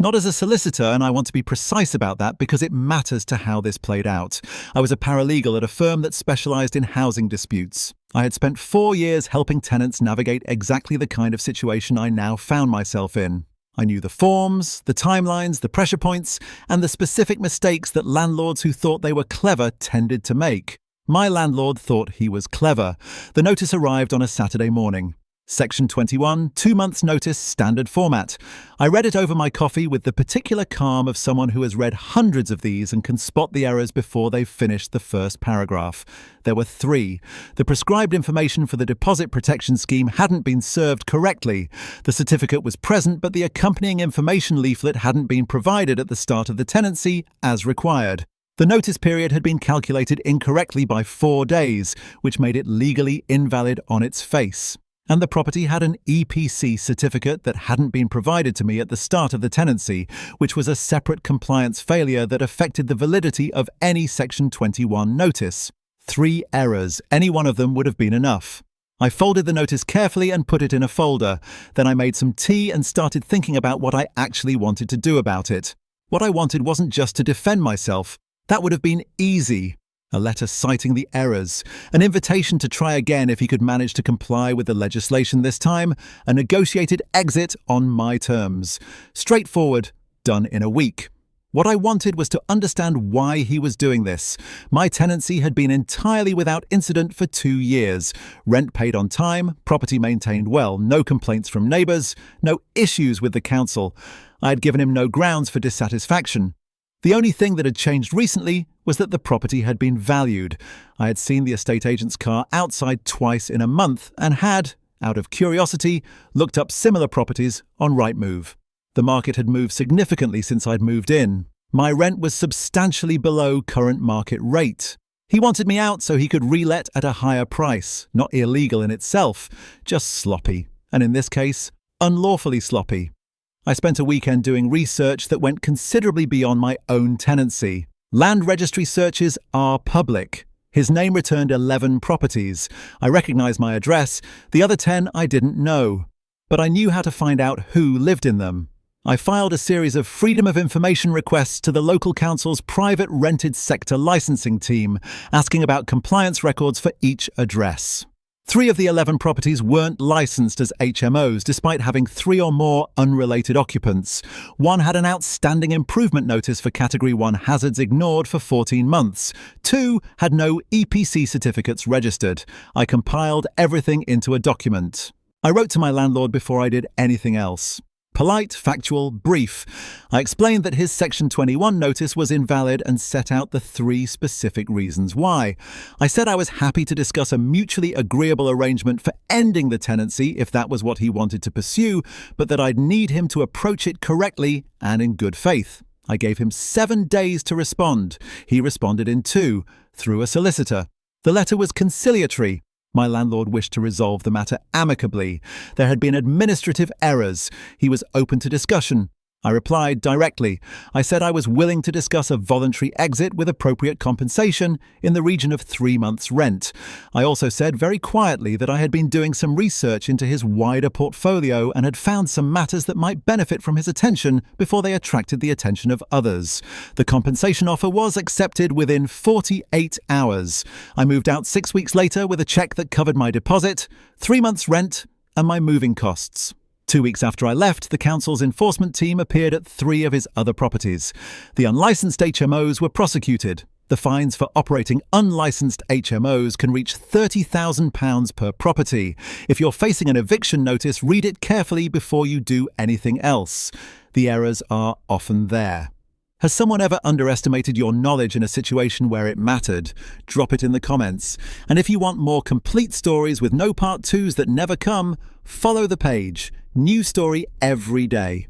Not as a solicitor, and I want to be precise about that because it matters to how this played out. I was a paralegal at a firm that specialized in housing disputes. I had spent 4 years helping tenants navigate exactly the kind of situation I now found myself in. I knew the forms, the timelines, the pressure points, and the specific mistakes that landlords who thought they were clever tended to make. My landlord thought he was clever. The notice arrived on a Saturday morning. Section 21, 2 months notice, standard format. I read it over my coffee with the particular calm of someone who has read hundreds of these and can spot the errors before they've finished the first paragraph. There were 3. The prescribed information for the deposit protection scheme hadn't been served correctly. The certificate was present, but the accompanying information leaflet hadn't been provided at the start of the tenancy as required. The notice period had been calculated incorrectly by 4 days, which made it legally invalid on its face. And the property had an EPC certificate that hadn't been provided to me at the start of the tenancy, which was a separate compliance failure that affected the validity of any Section 21 notice. 3 errors, any one of them would have been enough. I folded the notice carefully and put it in a folder. Then I made some tea and started thinking about what I actually wanted to do about it. What I wanted wasn't just to defend myself. That would have been easy. A letter citing the errors, an invitation to try again if he could manage to comply with the legislation this time, a negotiated exit on my terms. Straightforward, done in a week. What I wanted was to understand why he was doing this. My tenancy had been entirely without incident for 2 years. Rent paid on time, property maintained well, no complaints from neighbours, no issues with the council. I had given him no grounds for dissatisfaction. The only thing that had changed recently was that the property had been valued. I had seen the estate agent's car outside twice in a month and had, out of curiosity, looked up similar properties on Rightmove. The market had moved significantly since I'd moved in. My rent was substantially below current market rate. He wanted me out so he could re-let at a higher price, not illegal in itself, just sloppy, and in this case, unlawfully sloppy. I spent a weekend doing research that went considerably beyond my own tenancy. Land registry searches are public. His name returned 11 properties. I recognized my address. The other 10 I didn't know. But I knew how to find out who lived in them. I filed a series of Freedom of Information requests to the local council's private rented sector licensing team, asking about compliance records for each address. 3 of the 11 properties weren't licensed as HMOs, despite having 3 or more unrelated occupants. 1 had an outstanding improvement notice for Category 1 hazards ignored for 14 months. 2 had no EPC certificates registered. I compiled everything into a document. I wrote to my landlord before I did anything else. Polite, factual, brief. I explained that his Section 21 notice was invalid and set out the 3 specific reasons why. I said I was happy to discuss a mutually agreeable arrangement for ending the tenancy if that was what he wanted to pursue, but that I'd need him to approach it correctly and in good faith. I gave him 7 days to respond. He responded in 2, through a solicitor. The letter was conciliatory. My landlord wished to resolve the matter amicably. There had been administrative errors. He was open to discussion. I replied directly. I said I was willing to discuss a voluntary exit with appropriate compensation in the region of 3 months' rent. I also said very quietly that I had been doing some research into his wider portfolio and had found some matters that might benefit from his attention before they attracted the attention of others. The compensation offer was accepted within 48 hours. I moved out 6 weeks later with a check that covered my deposit, 3 months' rent, and my moving costs. 2 weeks after I left, the council's enforcement team appeared at 3 of his other properties. The unlicensed HMOs were prosecuted. The fines for operating unlicensed HMOs can reach £30,000 per property. If you're facing an eviction notice, read it carefully before you do anything else. The errors are often there. Has someone ever underestimated your knowledge in a situation where it mattered? Drop it in the comments. And if you want more complete stories with no part 2s that never come, follow the page. New story every day.